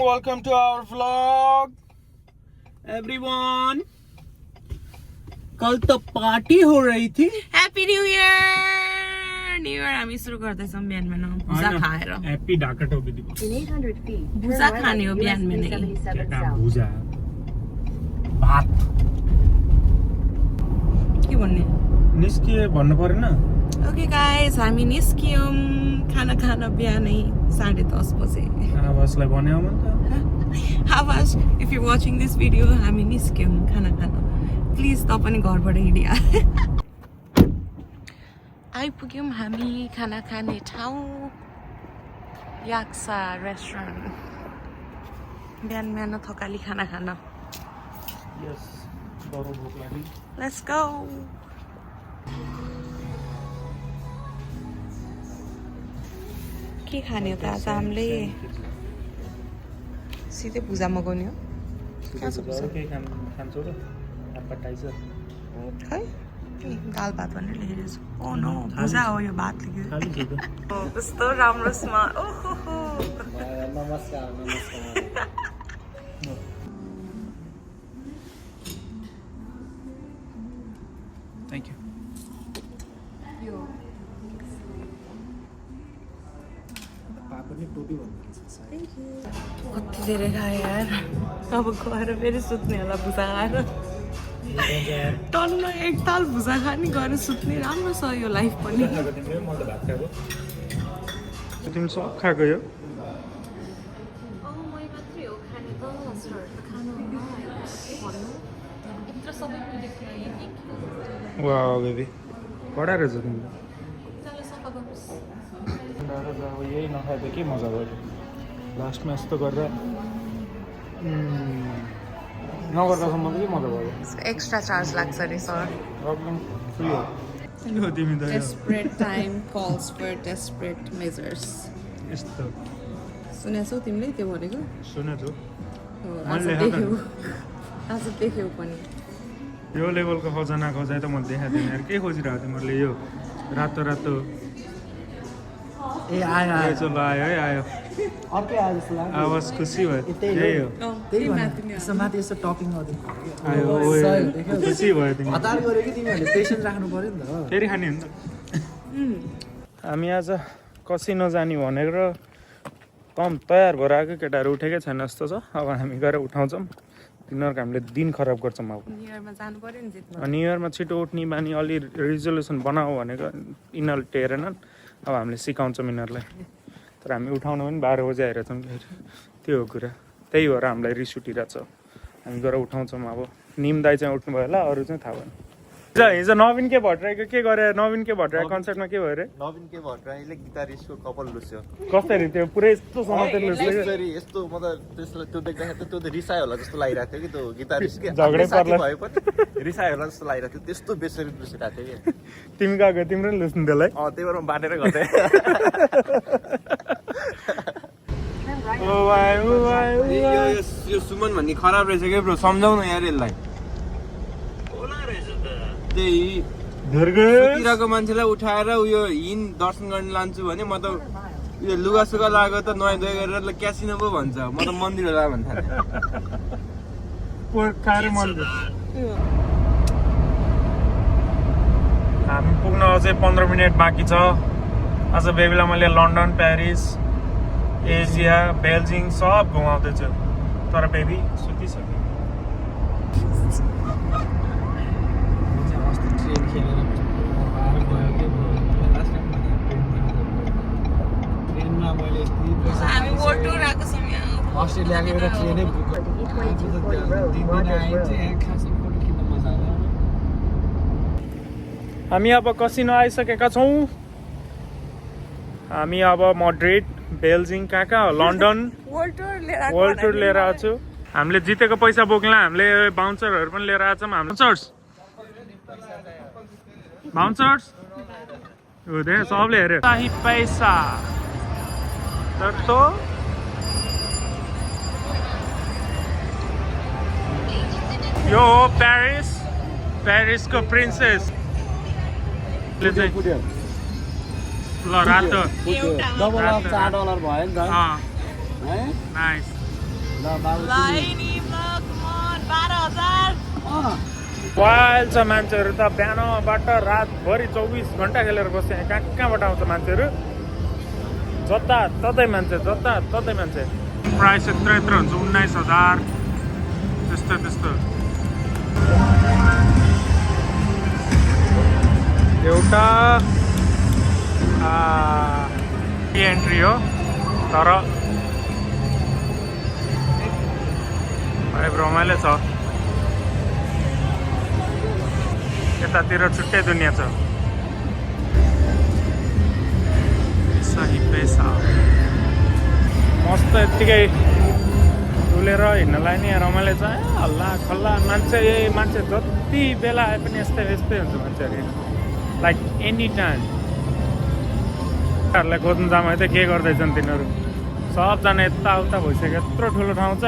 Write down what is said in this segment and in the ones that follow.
welcome to our vlog everyone. कल तो party हो रही थी. Happy New Year! New Year हामी सुरु गर्दैछौँ बिहान बिहान भुजा खाएर. Happy ढाका टोपी दिएको. भुजा खाने हो बिहान बिहान. क्या भुजा? भात. के भन्ने? निस्किए भन्नु परेन? Okay guys, हामी निस्कियौँ खाना खान बिहानै 10:30 बजे. आवाजलाई भन्यो म आवाज, if you're watching this video, हामी निस्कियौँ खाना खान. प्लिज त पनि घरबाट हिँडिया. आइपुग्यौँ हामी खाना खाने ठाउँ याक्सा रेस्टुरेन्ट. बिहान बिहान थकाली खाना खान. यस, बरु भोक लाग्यो. Let's go. के खाने हो त आज हामीले? सिधै भुजा मगाउने हो. कहाँ छ भुजा? के खान्छौ र? एपेटाइजर. खै दाल भात भनेर लेखेको छु. ओ नो, भुजा हो यो, भात लेखेको. कस्तो राम्रो स्मेल. ओहो. नमस्कार. Thank you. कति धेरै खायो यार. अब गएर फेरि सुत्ने होला भुजा खाएर. टन्न एक ताल भुजा खाने गएर सुत्ने. राम्रो छ यो लाइफ पनि. तिमी सब खाएको यो? वाउ बेबी, कडा रहेछ तिमीले. अब यही नखाए त के मजा भयो. लास्टमा यस्तो गरेर नगर्दासम्म त के मजा भयो. एक्स्ट्रा चार्ज लाग्छ अरे सर. प्रब्लम फ्री हो. तिमी त Desperate time calls for desperate measures. यस्तो सुनेछौ तिमीले त्यो भनेको? सुनेछु. आज देख्यौ पनि. यो लेभलको खजाना खोजाइ त मैले देखाएको थिएन यार. के खोजिरहेको थिएँ मैले? यो रातो ए आयो चलो आयो है. आयो अर्कै आयो जस्तो लाग्यो. आवाज खुसी भयो. त्यही हो. त्यही भने यसो माथि यसो टपिङ गर्दै आयो खुसी भयो. तिमी हतार गऱ्यो कि तिमीहरूले पेसेन्स राख्नु पर्यो नि त. फेरि खाने हो नि त. हामी आज कसिनो जाने भनेर कम तयार भएर आएको. केटाहरू उठेकै छैन जस्तो छ. अब हामी गएर उठाउँछौँ. तिनीहरूको हामीले दिन खराब गर्छौँ. अब नियरमा जानु पर्यो नि जित्न. न्यु इयरमा छिटो उठ्ने बानी अलि रिजोल्युसन बनाऊ भनेको यिनीहरूले टेरेनन्. अब हामीले सिकाउँछौँ यिनीहरूलाई. तर हामी उठाउनु पनि 12 बजी आइरहेछौँ. त्यो हो कुरा. त्यही भएर हामीलाई रिस उठिरहेछ. हामी गएर उठाउँछौँ. अब निम दाई चाहिँ उठ्नु भयो होला, अरू चाहिँ थाहा भएन. हिजो नवीन के भट्टराईको के गरे? नवीन के भट्टराई कन्सर्टमा के भयो अरे? नवीन के भट्टराईले गिटारिस्टको कपाल लुस्यो. कसरी त्यो पुरै यस्तो समातेर लुस्यो? यस्तो मतलब त्यसलाई त्यो देख्दाखेरि त्यो त रिसायो होला जस्तो लागिरहेको थियो कि त्यो गिटारिस्ट के झगडै पर्ला भए पनि रिसायो होला जस्तो लागिरहेको थियो. त्यस्तो बेसरी लुसिरहेको थियो कि. तिमी गएको तिम्रो नि लुस्नु त्यसलाई? त्यही भएर बाटेर गर्थेँ. यो सुमन भन्ने खराब रहेछ क्या ब्रो. सम्झाउ न यार यसलाई. त्यही सुतिरहेको मान्छेलाई उठाएर उयो दर्शन गर्न लान्छु भने म त उयो लुगा सुगा लगाएको त नुहाइ धुवाइ गरेर क्यासिनो पो भन्छ. म त मन्दिर होला भन्छ. हामी पुग्न अझै 15 मिनट बाँकी छ. आज बेबीलाई मैले लन्डन, प्यारिस, एसिया, बेल्जिङ सब घुमाउँदैछु. तर बेबी सुतिसक्यो. ट्रेन खेलेर ट्रेनमा मैले हामी वर्ल्ड टुर आएको छौँ यहाँ. अस्ट्रेलियाको एउटा ट्रेनै बुक हामी अब कसिनो आइसकेका छौँ. हामी अब मड्रिड, बेल्जिङ, कहाँ लन्डन वर्ल्ड टुर लिएर आएको छु. हामीले जितेको पैसा बोक्ला. हामीले बााउन्सरहरू पनि लिएर आएको छौँ. हाम्रो बााउन्सर्स हुँदैन सबले हेऱ्यो. पैसा तो यो हो प्यारिसको प्रिन्सेस. ल रातो $4 भयो नि त. नाइस. लाइनी ब्लग 12,000 वाइल छ मान्छेहरू त बिहानबाट रातभरि 24 घन्टा खेलेर बस्छ यहाँ कहाँबाट आउँछ मान्छेहरू जताततै मान्छे जताततै मान्छे प्राइस यत्रो हुन्छ 19,000 त्यस्तो एउटा एन्ट्री हो तर रमाइलो छ यतातिर छुट्टै दुनियाँ छ सही पैसा मस्त यत्तिकै डुलेर हिँड्नलाई नि रमाइलो छ हल्ला खल्ला मान्छे जति बेला आए पनि यस्तै हुन्छ मान्छेहरू लाइक एनी टाइम हरूलाई खोज्नु जाम है त के गर्दैछन् तिनीहरू सबजना यताउता भइसक्यो यत्रो ठुलो ठाउँ छ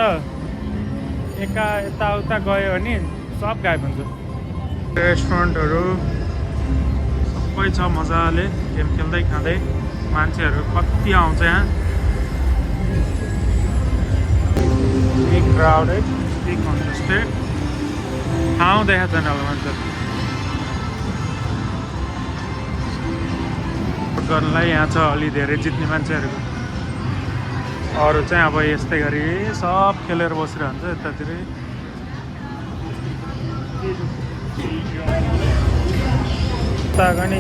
यताउता गयो भने सब गायब हुन्छ रेस्टुरेन्टहरू सबै छ मजाले गेम खेल्दै खाँदै मान्छेहरू कति आउँछ यहाँ बिग क्राउडेड बिग कन्टेस्टेड ठाउँ देखाएको छैन होला मान्छे गर्नलाई यहाँ छ अलि धेरै जित्ने मान्छेहरूको अरू चाहिँ अब यस्तै गरी सब खेलेर बसिरहन्छ यतातिर उता गनी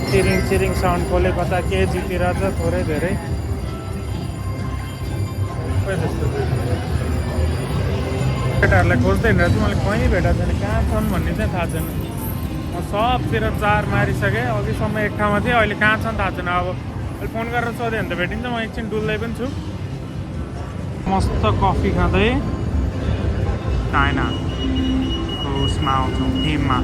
चिरिङ साउन्ड खोले कता के जितिरहेछ थोरै धेरै केटाहरूलाई खोज्दै हिँडेर चाहिँ मैले कहीँ भेटाएको छैन कहाँ छन् भन्ने चाहिँ थाहा छैन म सबतिर चार मारिसकेँ अघिसम्म एक ठाउँमा थिएँ अहिले कहाँ छन् थाहा छैन अब अहिले फोन गरेर सोधेँ भने त भेटिन्छ म एकछिन डुल्दै पनि छु मस्त कफी खाँदै चाइनाको उसमा आउँछौँ टिममा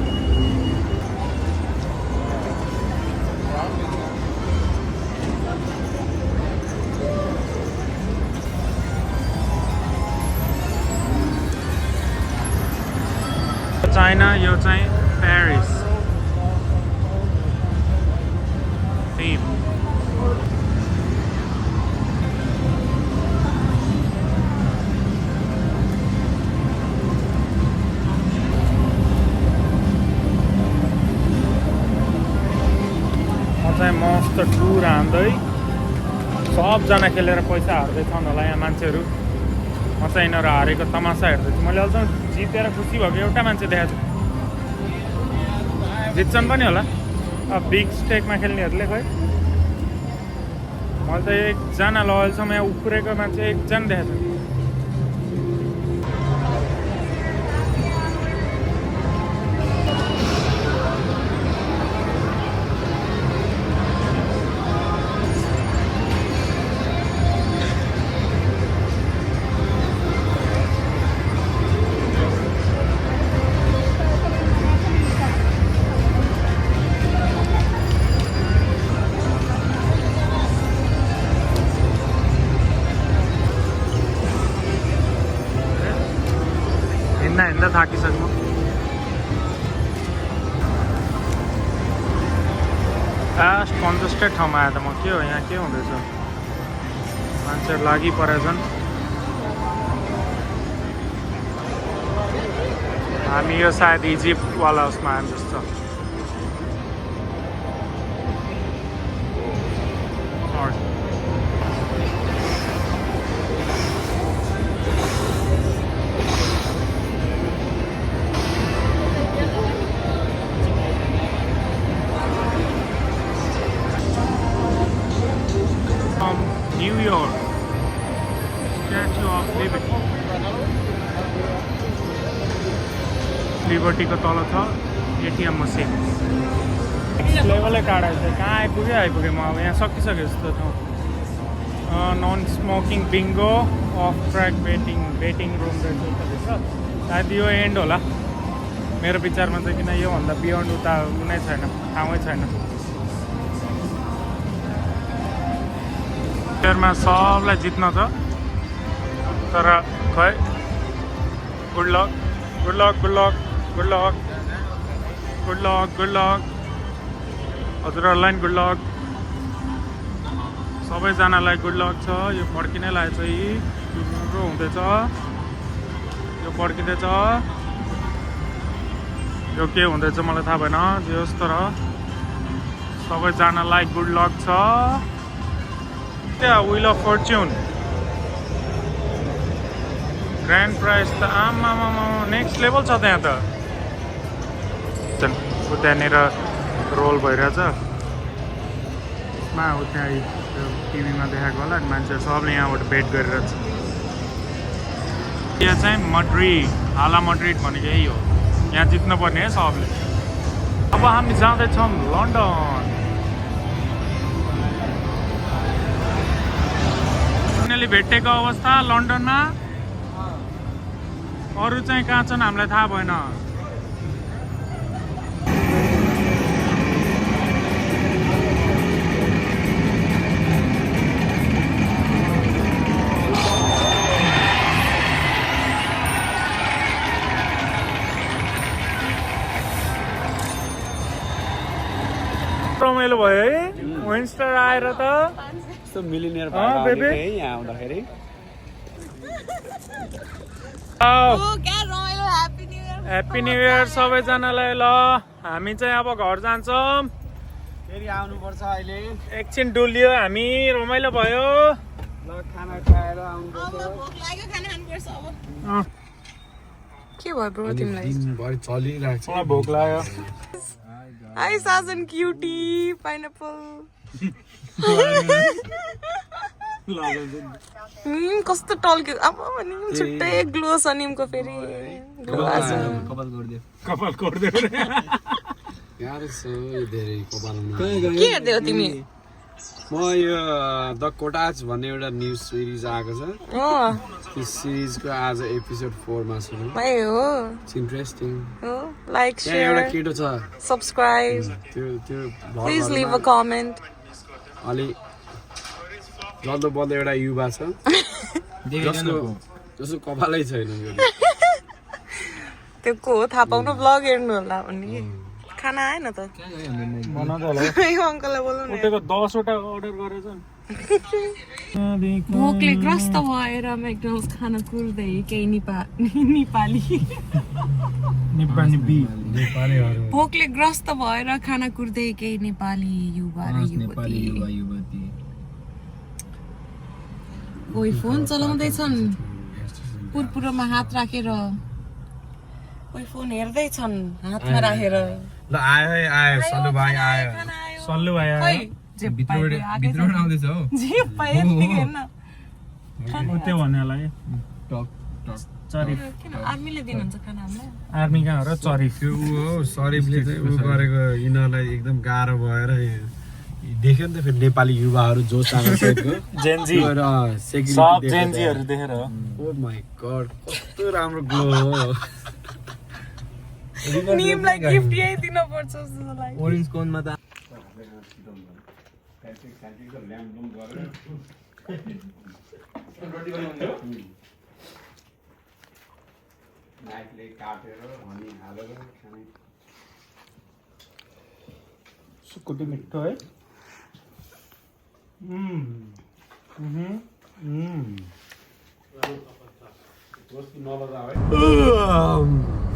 चाइना यो चाहिँ पेरिस टिम मस्त टुर हान्दै सबजना खेलेर पैसा हार्दैछन् होला यहाँ मान्छेहरू म चाहिँ यिनीहरू हारेको तमासा हेर्दैछु मैले अहिलेसम्म जितेर खुसी भएको एउटा मान्छे देखाएको छु जित्छन् पनि होला अब बिग स्टेकमा खेल्नेहरूले खै मैले त एकजना ल अहिलेसम्म यहाँ उफ्रेको मान्छे एकजना देखाएको छु हिँड्दा थाकिसक्नु लास्ट कन्टेस्टेड ठाउँमा आएर त म के हो यहाँ के हुँदैछ मान्छेहरू लागि परेछन् हामी यो सायद इजिप्टवाला उसमा आयो जस्तो New York, Statue of Liberty. लिबर्टीको तल छ एटिएम मसिन लेभलै कार्ड आइसक्यो कहाँ आइपुगेँ म अब यहाँ सकिसक्यो जस्तो ठाउँ non smoking bingo off track betting room रहेछ सायद यो एन्ड होला मेरो विचारमा चाहिँ किन योभन्दा बियोन्ड उता कुनै छैन ठाउँै छैन मा सबलाई जित्न छ तर खै गुड लक हजुरहरूलाई गुड लक सबैजनालाई गुड लक छ यो फर्किनै लागेको छ यी हुँदैछ यो पड्किँदैछ यो के हुँदैछ मलाई थाहा भएन जे होस् तर सबैजनालाई गुड लक छ त्यहाँ wheel of fortune grand prize त आमामा नेक्स्ट लेभल छ त्यहाँ त त्यहाँनिर रोल भइरहेछ मा हो त्यहाँ टिभीमा देखाएको होला मान्छेहरू सबले यहाँबाट बेट गरिरहेछ यहाँ चाहिँ मड्रिड हाला मड्रिड भनेको यही हो यहाँ जित्नुपर्ने है सबले अब हामी जाँदैछौँ लन्डन उनीहरूले भेटेको अवस्था लन्डनमा अरू चाहिँ कहाँ छन् हामीलाई थाहा भएन रमाइलो भयो है विन्स्टर आएर त यस्तो मिलिनियर बेबी यहाँ आउँदाखेरि ह्याप्पी न्यु इयर सबैजनालाई ल हामी चाहिँ अब घर जान्छौँ फेरि आउनुपर्छ अहिले एकछिन डुलियो हामी रमाइलो भयो ल खाना खाएर आउनुपर्छ के भयो ब्रो तिमीलाई दिनभरि चलिरहेको छ मलाई भोक लाग्यो हाई साजन क्युटी पाइनएप्पल कस्तो टल्क्यो अब भने छुट्टै ग्लो छ निमको फेरि ग्लो आछ कपाल कोर्दियो गाह्रो छ यो धेरै कपालमा के हेर्दै हो तिमी म यो द कोटाज भन्ने एउटा न्युज सिरिज आएको छ त्यो सिरिजको आज एपिसोड 4 मा छु भाइ हो इट्स इन्ट्रेस्टिङ हो लाइक त्यहाँ एउटा शेयर केटो छ सब्स्क्राइब त्यो प्लिज लिभ अ कमेन्ट अलि जल्दो बल्दो एउटा युवा छ जसको कपालै छैन त्यो को हो थाहा पाउनु ब्लग हेर्नु होला भन्ने खाना आएन त यो अङ्कललाई बोलाउनु उठेको 10 वटा अर्डर गरेछ भोकले ग्रस्त भएर म्याकडोनल्ड्स खान कुर्दै केही नेपाली भोकले ग्रस्त भएर खाना कुर्दै केही नेपाली युवा र युवती कोही फोन चलाउँदैछन् पुरपुरोमा हात राखेर कोही फोन हेर्दैछन् हातमा राखेर ल आयो सल्लु भाइ आयो सल्लु भाइ भित्रबाट आउँदैछ हो त्यो भन्नेलाई चरिफ किन आर्मीले दिनुहुन्छ खाना हामीलाई आर्मी कहाँ हो र चरिफ त्यो सरिफले चाहिँ उ गरेको यिनीहरूलाई एकदम गाह्रो भएर देख्यो नि त फेरि नेपाली युवाहरू जो सहितको जेन्जी सब जेन्जीहरू देखेर हो ओ माय गॉड कस्तो राम्रो ग्लो हो निमलाई गिफ्ट यही दिनुपर्छ जस्तो लाग्यो ओरेन्ज कोनमा त सुकुटी मिठो है नलगा है